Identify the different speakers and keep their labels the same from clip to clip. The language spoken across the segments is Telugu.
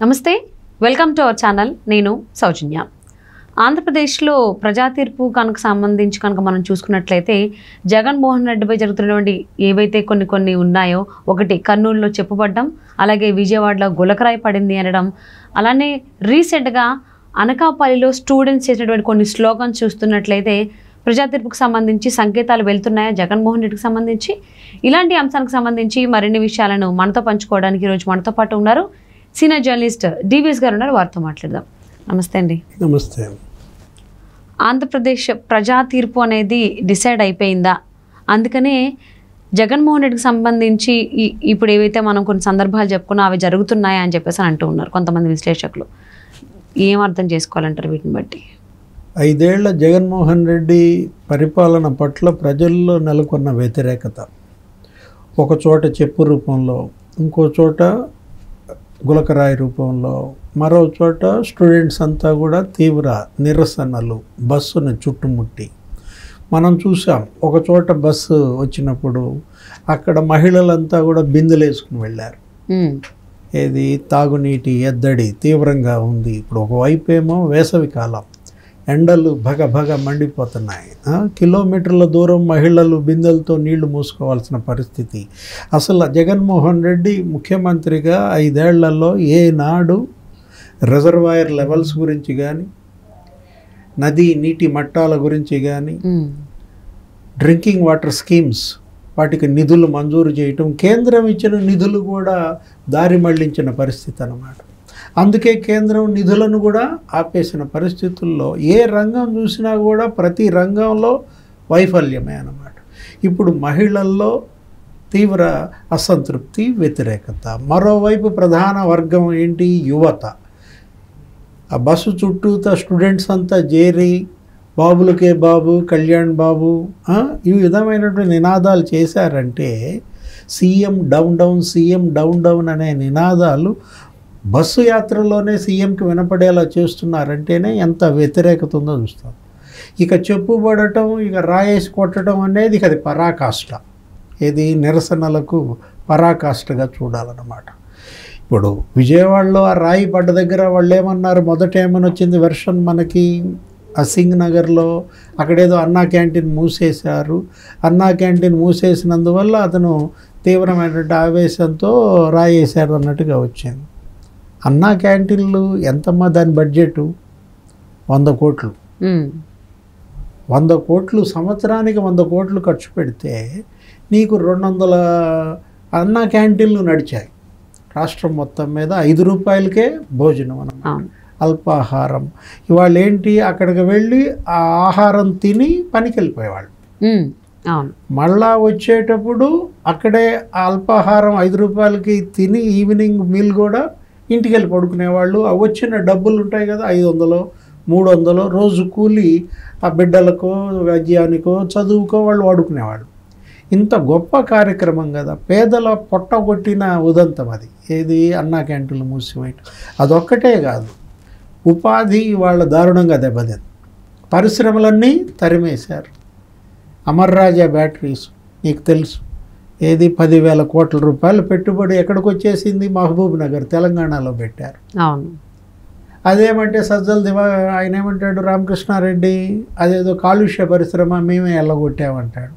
Speaker 1: నమస్తే, వెల్కమ్ టు అవర్ ఛానల్. నేను సౌజన్య. ఆంధ్రప్రదేశ్లో ప్రజా తీర్పు కనుక సంబంధించి మనం చూసుకున్నట్లయితే జగన్మోహన్ రెడ్డిపై జరుగుతున్నటువంటి ఏవైతే కొన్ని ఉన్నాయో, ఒకటి కర్నూలులో చెప్పుపడ్డం, అలాగే విజయవాడలో గులకరాయి పడింది అనడం, అలానే రీసెంట్గా అనకాపల్లిలో స్టూడెంట్స్ చేసినటువంటి కొన్ని స్లోగన్స్ చూస్తున్నట్లయితే ప్రజా తీర్పుకు సంబంధించి సంకేతాలు వెళ్తున్నాయా జగన్మోహన్ రెడ్డికి సంబంధించి? ఇలాంటి అంశానికి సంబంధించి మరిన్ని విషయాలను మనతో పంచుకోవడానికి ఈరోజు మనతో పాటు ఉన్నారు సీనియర్ జర్నలిస్ట్ డివిఎస్ గారు ఉన్నారు. వారితో మాట్లాడదాం. నమస్తే అండి.
Speaker 2: నమస్తే.
Speaker 1: ఆంధ్రప్రదేశ్ ప్రజా తీర్పు అనేది డిసైడ్ అయిపోయిందా? అందుకనే జగన్మోహన్ రెడ్డికి సంబంధించి ఇప్పుడు ఏవైతే మనం కొన్ని సందర్భాలు చెప్పుకున్నా అవి జరుగుతున్నాయా అని చెప్పేసి అంటూ ఉన్నారు కొంతమంది విశ్లేషకులు. ఏం అర్థం చేసుకోవాలంటారు వీటిని బట్టి?
Speaker 2: 5 ఏళ్ల జగన్మోహన్ రెడ్డి పరిపాలన పట్ల ప్రజల్లో నెలకొన్న వ్యతిరేకత, ఒక చోట చెప్పు రూపంలో, ఇంకో చోట గులకరాయి రూపంలో, మరో చోట స్టూడెంట్స్ అంతా కూడా తీవ్ర నిరసనలు, బస్సును చుట్టుముట్టి మనం చూసాం. ఒక చోట బస్సు వచ్చినప్పుడు అక్కడ మహిళలంతా కూడా బిందెలు వేసుకుని వెళ్ళారు. ఏది తాగునీటి ఎద్దడి తీవ్రంగా ఉంది. ఇప్పుడు ఒకవైపు ఏమో వేసవి కాలం, ఎండలు భగ మండిపోతున్నాయి. కిలోమీటర్ల దూరం మహిళలు బిందెలతో నీళ్లు మూసుకోవాల్సిన పరిస్థితి. అసలు జగన్మోహన్ రెడ్డి ముఖ్యమంత్రిగా 5 ఏళ్లలో ఏనాడు రిజర్వాయర్ లెవెల్స్ గురించి కానీ, నదీ నీటి మట్టాల గురించి కానీ, డ్రింకింగ్ వాటర్ స్కీమ్స్ వాటికి నిధులు మంజూరు చేయటం, కేంద్రం ఇచ్చిన నిధులు కూడా దారి మళ్లించిన పరిస్థితి అన్నమాట. అందుకే కేంద్రం నిధులను కూడా ఆపేసిన పరిస్థితుల్లో ఏ రంగం చూసినా కూడా ప్రతి రంగంలో వైఫల్యమే అన్నమాట. ఇప్పుడు మహిళల్లో తీవ్ర అసంతృప్తి, వ్యతిరేకత. మరోవైపు ప్రధాన వర్గం ఏంటి? యువత. ఆ బస్సు చుట్టూతా స్టూడెంట్స్ అంతా చేరి బాబులకే బాబు, కళ్యాణ్ బాబు ఈ విధమైనటువంటి నినాదాలు చేశారంటే, CM down down, CM down down అనే నినాదాలు బస్సు యాత్రలోనే సీఎంకి వినపడేలా చేస్తున్నారంటేనే ఎంత వ్యతిరేకత ఉందో చూస్తాం. ఇక చెప్పుబడటం, ఇక రాయేసి కొట్టడం అనేది ఇక అది పరాకాష్ట. ఏది నిరసనలకు పరాకాష్ఠగా చూడాలన్నమాట. ఇప్పుడు విజయవాడలో ఆ రాయి పడ్డ దగ్గర వాళ్ళు ఏమన్నారు, మొదట ఏమని వచ్చింది వెర్షన్ మనకి, సింగ్ నగర్లో అక్కడేదో అన్నా క్యాంటీన్ మూసేశారు. అన్నా క్యాంటీన్ మూసేసినందువల్ల అతను తీవ్రమైనటువంటి ఆవేశంతో రాయేశారు అన్నట్టుగా వచ్చింది. అన్నా క్యాంటీన్లు ఎంతమ్మా దాని బడ్జెట్? 100 కోట్లు. 100 కోట్లు సంవత్సరానికి 100 కోట్లు ఖర్చు పెడితే నీకు 200 అన్నా క్యాంటీన్లు నడిచాయి రాష్ట్రం మొత్తం మీద. 5 రూపాయలకే భోజనం అన్నమాట, అల్పాహారం. ఇవాళ ఏంటి, అక్కడికి వెళ్ళి ఆ ఆహారం తిని పనికి వెళ్ళిపోయేవాళ్ళు. మళ్ళా వచ్చేటప్పుడు అక్కడే ఆ అల్పాహారం 5 రూపాయలకి తిని ఈవినింగ్ మీల్ కూడా ఇంటికి వెళ్ళి పడుకునేవాళ్ళు. ఆ వచ్చిన డబ్బులు ఉంటాయి కదా, 500 300 రోజు కూలి ఆ బిడ్డలకో, వైద్యానికో, చదువుకో వాళ్ళు వాడుకునేవాళ్ళు. ఇంత గొప్ప కార్యక్రమం కదా, పేదల పొట్టగొట్టిన ఉదంతం అది. ఏది అన్నా క్యాంటీన్లు మూసివేయటం. అదొక్కటే కాదు, ఉపాధి వాళ్ళ దారుణంగా దెబ్బతింది. పరిశ్రమలన్నీ తరిమేశారు. అమర్ రాజా బ్యాటరీస్ నీకు తెలుసు, ఏది 10,000 కోట్ల రూపాయలు పెట్టుబడి ఎక్కడికి వచ్చేసింది? మహబూబ్ నగర్, తెలంగాణలో పెట్టారు. అదేమంటే సజ్జల ఆయన ఏమంటాడు రామకృష్ణారెడ్డి, అదేదో కాలుష్య పరిశ్రమ మేమే ఎల్లగొట్టామంటాడు.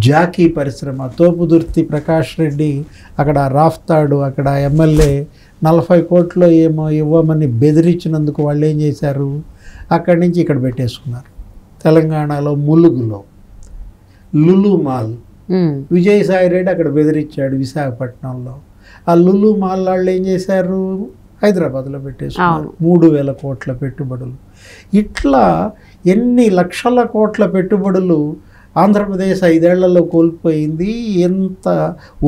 Speaker 2: జాకీ పరిశ్రమ, తోపుదుర్తి ప్రకాష్ రెడ్డి అక్కడ రాఫ్తాడు, అక్కడ ఎమ్మెల్యే 40 కోట్లు ఏమో ఇవ్వమని బెదిరించినందుకు వాళ్ళు ఏం చేశారు, అక్కడి నుంచి ఇక్కడ పెట్టేసుకున్నారు. తెలంగాణలో ములుగులో లులు మాల్, విజయసాయి రెడ్డి అక్కడ బెదిరించాడు విశాఖపట్నంలో. ఆ లులు మాల్ వాళ్ళు ఏం చేశారు, హైదరాబాద్లో పెట్టేసుకున్నారు. 3,000 కోట్ల పెట్టుబడులు. ఇట్లా ఎన్ని లక్షల కోట్ల పెట్టుబడులు ఆంధ్రప్రదేశ్ 5 ఏళ్లలో కోల్పోయింది. ఎంత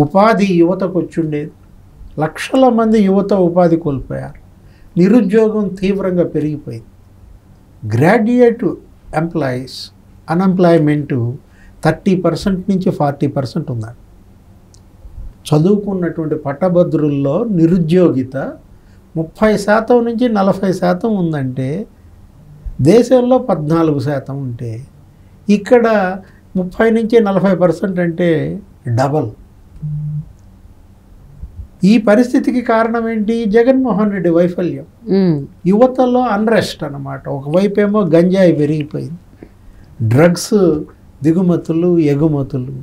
Speaker 2: ఉపాధి యువతకు వచ్చుండేది. లక్షల మంది యువత ఉపాధి కోల్పోయారు. నిరుద్యోగం తీవ్రంగా పెరిగిపోయింది. గ్రాడ్యుయేట్ ఎంప్లాయీస్ అన్ఎంప్లాయ్మెంటు 30% నుంచి 40% ఉందండి. చదువుకున్నటువంటి పట్టభద్రుల్లో నిరుద్యోగిత 30% నుంచి 40% ఉందంటే, దేశంలో 14% ఉంటే ఇక్కడ 30 నుంచి 40% అంటే డబల్. ఈ పరిస్థితికి కారణం ఏంటి? జగన్మోహన్ రెడ్డి వైఫల్యం. యువతలో అన్రెస్ట్ అన్నమాట. ఒకవైపేమో గంజాయి పెరిగిపోయింది, డ్రగ్స్ దిగుమతులు ఎగుమతులు,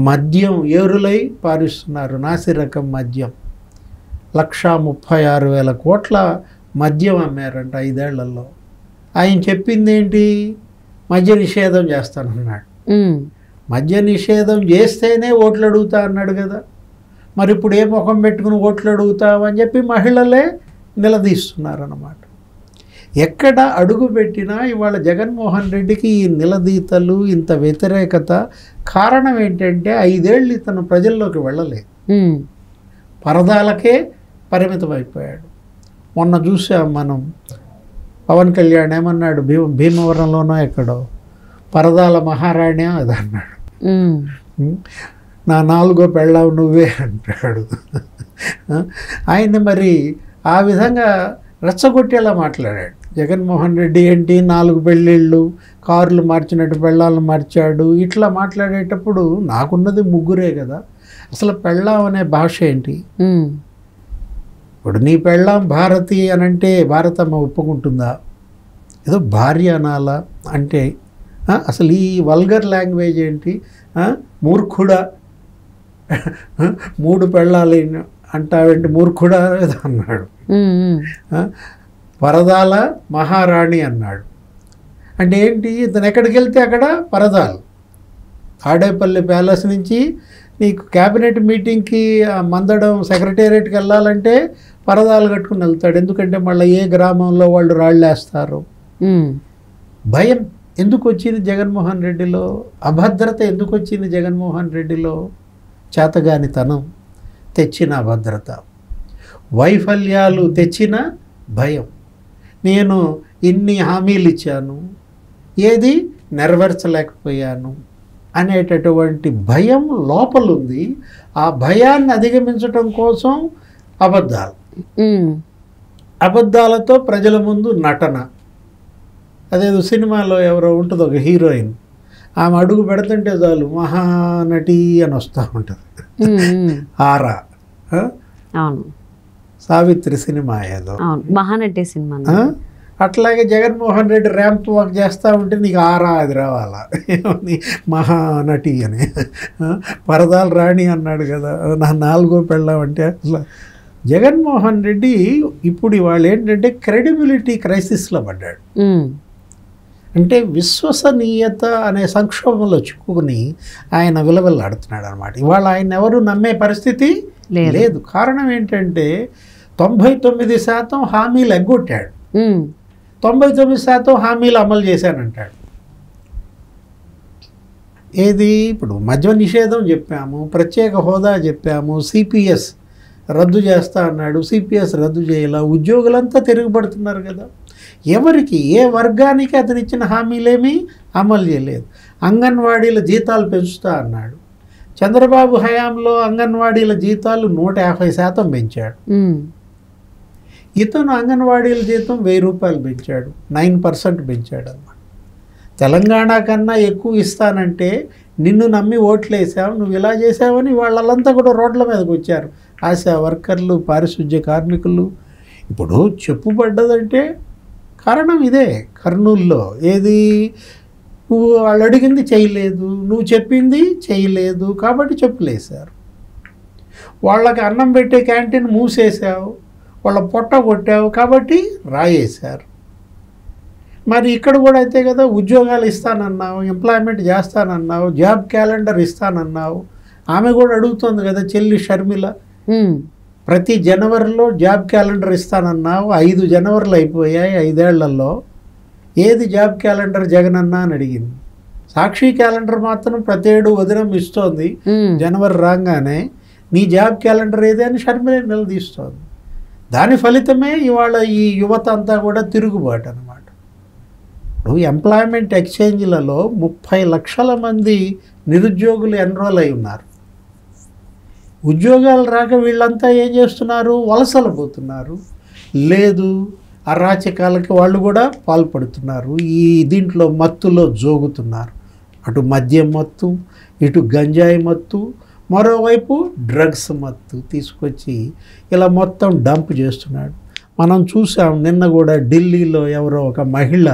Speaker 2: మద్యం ఏరులై పారిస్తున్నారు, నాసిరకం మద్యం. 1,36,000 కోట్ల మద్యం అమ్మారంట 5 ఏళ్లలో. ఆయన చెప్పింది ఏంటి? మద్య నిషేధం చేస్తానన్నాడు. మద్య నిషేధం చేస్తేనే ఓట్లు అడుగుతా అన్నాడు కదా. మరి ఇప్పుడు ఏ ముఖం పెట్టుకుని ఓట్లు అడుగుతామని చెప్పి మహిళలే నిలదీస్తున్నారన్నమాట. ఎక్కడ అడుగు పెట్టినా ఇవాళ జగన్మోహన్ రెడ్డికి ఈ నిలదీతలు, ఇంత వ్యతిరేకత కారణం ఏంటంటే 5 ఏళ్ళు ఇతను ప్రజల్లోకి వెళ్ళలేదు, పరదాలకే పరిమితం అయిపోయాడు. మొన్న చూసాం మనం, పవన్ కళ్యాణ్ ఏమన్నాడు? భీమవరంలోనో ఎక్కడో పరదాల మహారాణి అది అన్నాడు. నా 4వ పెళ్ళావు నువ్వే అంటాడు. ఆయన్ని మరి ఆ విధంగా రెచ్చగొట్టేలా మాట్లాడాడు. జగన్మోహన్ రెడ్డి ఏంటి 4 పెళ్ళిళ్ళు, కార్లు మార్చినట్టు పెళ్ళాలను మార్చాడు. ఇట్లా మాట్లాడేటప్పుడు నాకున్నది 3 కదా, అసలు పెళ్ళాం అనే భాష ఏంటి? ఇప్పుడు నీ పెళ్ళాం భారతి అని అంటే భారతమ్మ ఒప్పుకుంటుందా? ఏదో భార్య అనాలా అంటే అసలు ఈ వల్గర్ లాంగ్వేజ్ ఏంటి? మూర్ఖుడా, 3 పెళ్ళాలి అంటావేంటి మూర్ఖుడా అన్నాడు. పరదాల మహారాణి అన్నాడు. అంటే ఏంటి? ఇతను ఎక్కడికి వెళ్తే అక్కడ పరదాలు. తాడేపల్లి ప్యాలెస్ నుంచి నీకు క్యాబినెట్ మీటింగ్కి మందడం సెక్రటేరియట్కి వెళ్ళాలంటే పరదాలు కట్టుకుని వెళ్తాడు. ఎందుకంటే మళ్ళీ ఏ గ్రామంలో వాళ్ళు రాళ్ళేస్తారు. భయం ఎందుకు వచ్చింది జగన్మోహన్ రెడ్డిలో? అభద్రత ఎందుకు వచ్చింది జగన్మోహన్ రెడ్డిలో? చేతగానితనం తెచ్చిన అభద్రత, వైఫల్యాలు తెచ్చిన భయం. నేను ఇన్ని హామీలు ఇచ్చాను, ఏది నెరవేర్చలేకపోయాను అనేటటువంటి భయం లోపలుంది. ఆ భయాన్ని అధిగమించడం కోసం అబద్ధాలతో ప్రజల ముందు నటన. అదేదో సినిమాలో ఎవరో ఉంటుంది ఒక హీరోయిన్, ఆమె అడుగు పెడుతుంటే చాలు మహానటి అని వస్తూ ఉంటుంది. ఆరా సావిత్రి సినిమా ఏదో
Speaker 1: మహానటి సినిమా.
Speaker 2: అట్లాగే జగన్మోహన్ రెడ్డి ర్యాంప్ వాక్ చేస్తూ ఉంటే నీకు ఆరా అది రావాలా, మహానటి అని. పరదాలు రాణి అన్నాడు కదా, నా 4వ పెళ్ళాం అంటే అట్లా. జగన్మోహన్ రెడ్డి ఇప్పుడు ఇవాళ ఏంటంటే క్రెడిబిలిటీ క్రైసిస్లో పడ్డాడు. అంటే విశ్వసనీయత అనే సంక్షోభంలో చిక్కుకుని ఆయన విలవిల్లాడుతున్నాడు అనమాట. ఇవాళ ఆయన ఎవరు నమ్మే పరిస్థితి లేదు. కారణం ఏంటంటే 99% హామీలు ఎగ్గొట్టాడు, 99% హామీలు అమలు చేశానంటాడు. ఏది? ఇప్పుడు మద్య నిషేధం చెప్పాము, ప్రత్యేక హోదా చెప్పాము, సిపిఎస్ రద్దు చేస్తా అన్నాడు, సిపిఎస్ రద్దు చేయాల. ఉద్యోగులంతా తిరుగుబడుతున్నారు కదా. ఎవరికి, ఏ వర్గానికి అతను ఇచ్చిన హామీలేమీ అమలు చేయలేదు. అంగన్వాడీల జీతాలు పెంచుతా అన్నాడు. చంద్రబాబు హయాంలో అంగన్వాడీల జీతాలు 150% పెంచాడు. ఇతను అంగన్వాడీల జీతం 1000 రూపాయలు పెంచాడు, 9% పెంచాడు అన్నమాట. తెలంగాణ కన్నా ఎక్కువ ఇస్తానంటే నిన్ను నమ్మి ఓట్లేసావు, నువ్వు ఇలా చేసావని వాళ్ళంతా కూడా రోడ్ల మీదకి వచ్చారు. ఆశా వర్కర్లు, పారిశుద్ధ్య కార్మికులు. ఇప్పుడు చెప్పుబడ్డదంటే కారణం ఇదే. కర్నూలులో ఏది? నువ్వు వాళ్ళు అడిగింది చేయలేదు, నువ్వు చెప్పింది చేయలేదు కాబట్టి చెప్పులేశారు. వాళ్ళకి అన్నం పెట్టే క్యాంటీన్ మూసేసావు, వాళ్ళ పొట్ట కొట్టావు కాబట్టి రాయేశారు. మరి ఇక్కడ కూడా అయితే కదా, ఉద్యోగాలు ఇస్తానన్నావు, ఎంప్లాయ్మెంట్ చేస్తానన్నావు, జాబ్ క్యాలెండర్ ఇస్తానన్నావు. ఆమె కూడా అడుగుతుంది కదా, చెల్లి షర్మిల, ప్రతి జనవరిలో జాబ్ క్యాలెండర్ ఇస్తానన్నావు. 5 జనవరిలు అయిపోయాయి 5 ఏళ్లలో. ఏది జాబ్ క్యాలెండర్ జగనన్న అని అడిగింది. సాక్షి క్యాలెండర్ మాత్రం ప్రతి ఏడు వదినం ఇస్తోంది. జనవరి రాగానే నీ జాబ్ క్యాలెండర్ ఏది అని షర్మిల నిలదీస్తోంది. దాని ఫలితమే ఇవాళ ఈ యువత అంతా కూడా తిరుగుబాటు అన్నమాట. ఇప్పుడు ఎంప్లాయ్మెంట్ ఎక్స్చేంజ్లలో 30 లక్షల మంది నిరుద్యోగులు ఎన్రోల్ అయి ఉన్నారు. ఉద్యోగాలు రాక వీళ్ళంతా ఏం చేస్తున్నారు? వలసలు పోతున్నారు. లేదు, అరాచకాలకి వాళ్ళు కూడా పాల్పడుతున్నారు. ఈ దీంట్లో మత్తులో జోగుతున్నారు. అటు మద్యం మత్తు, ఇటు గంజాయి మత్తు, మరోవైపు డ్రగ్స్ మత్తు తీసుకొచ్చి ఇలా మొత్తం డంప్ చేస్తున్నాడు. మనం చూసాం నిన్న కూడా ఢిల్లీలో ఎవరో ఒక మహిళ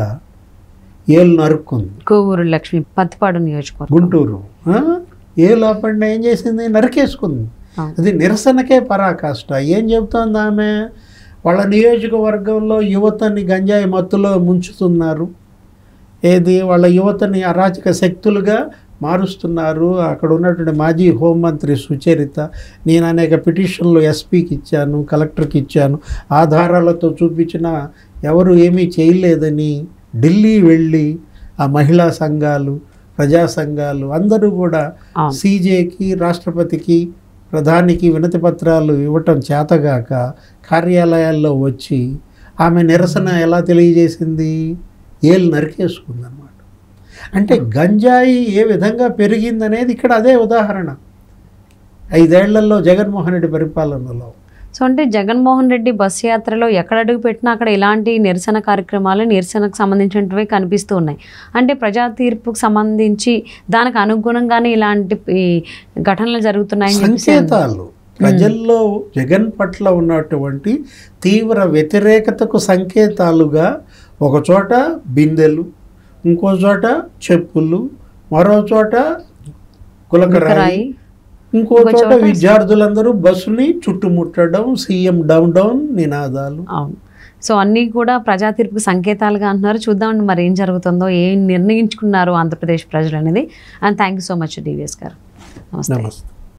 Speaker 2: ఏళ్ళు నరుక్కుంది.
Speaker 1: కోవూరు లక్ష్మి, పత్తిపాడు నియోజకవర్గం,
Speaker 2: గుంటూరు. ఏళ్ళు అప్పటి ఏం చేసింది, నరికేసుకుంది. అది నిరసనకే పరాకాష్ట. ఏం చెబుతోంది ఆమె, వాళ్ళ నియోజకవర్గంలో యువతని గంజాయి మత్తులో ముంచుతున్నారు, ఏది వాళ్ళ యువతని అరాచక శక్తులుగా మారుస్తున్నారు. అక్కడ ఉన్నటువంటి మాజీ హోంమంత్రి సుచరిత, నేను అనేక పిటిషన్లు ఎస్పీకి ఇచ్చాను, కలెక్టర్కి ఇచ్చాను, ఆధారాలతో చూపించిన ఎవరు ఏమీ చేయలేదని ఢిల్లీ వెళ్ళి ఆ మహిళా సంఘాలు, ప్రజా సంఘాలు అందరూ కూడా సీజేకి, రాష్ట్రపతికి, ప్రధానికి వినతి పత్రాలు ఇవ్వటం చేతగాక కార్యాలయాల్లో వచ్చి ఆమె నిరసన ఎలా తెలియజేసింది, ఏళ్ళు నరికేసుకుందన్నమాట. అంటే గంజాయి ఏ విధంగా పెరిగిందనేది ఇక్కడ అదే ఉదాహరణ 5 ఏళ్లలో జగన్మోహన్ రెడ్డి పరిపాలనలో.
Speaker 1: సో అంటే జగన్మోహన్ రెడ్డి బస్సు యాత్రలో ఎక్కడ అడుగు పెట్టినా అక్కడ ఇలాంటి నిరసన కార్యక్రమాలు, నిరసనకు సంబంధించినవి కనిపిస్తూ ఉన్నాయి. అంటే ప్రజా తీర్పుకు సంబంధించి దానికి అనుగుణంగానే ఇలాంటి ఘటనలు జరుగుతున్నాయని
Speaker 2: సంకేతాలు ప్రజల్లో జగన్ పట్ల ఉన్నటువంటి తీవ్ర వ్యతిరేకతకు సంకేతాలుగా ఒక చోట బిందెలు, ఇంకో చోట చెప్పులు, మరో చోట గులకరాయి, ఇంకో చోట విద్యార్థులందరూ బస్సుని చుట్టుముట్టడం, సీఎం డౌన్ డౌన్ నినాదాలు.
Speaker 1: అవును. సో అన్నీ కూడా ప్రజా తీర్పుకు సంకేతాలుగా అంటున్నారు. చూద్దామండి మరి ఏం జరుగుతుందో, ఏం నిర్ణయించుకున్నారు ఆంధ్రప్రదేశ్ ప్రజలు అనేది. And thank you so much DVS గారు. నమస్తే.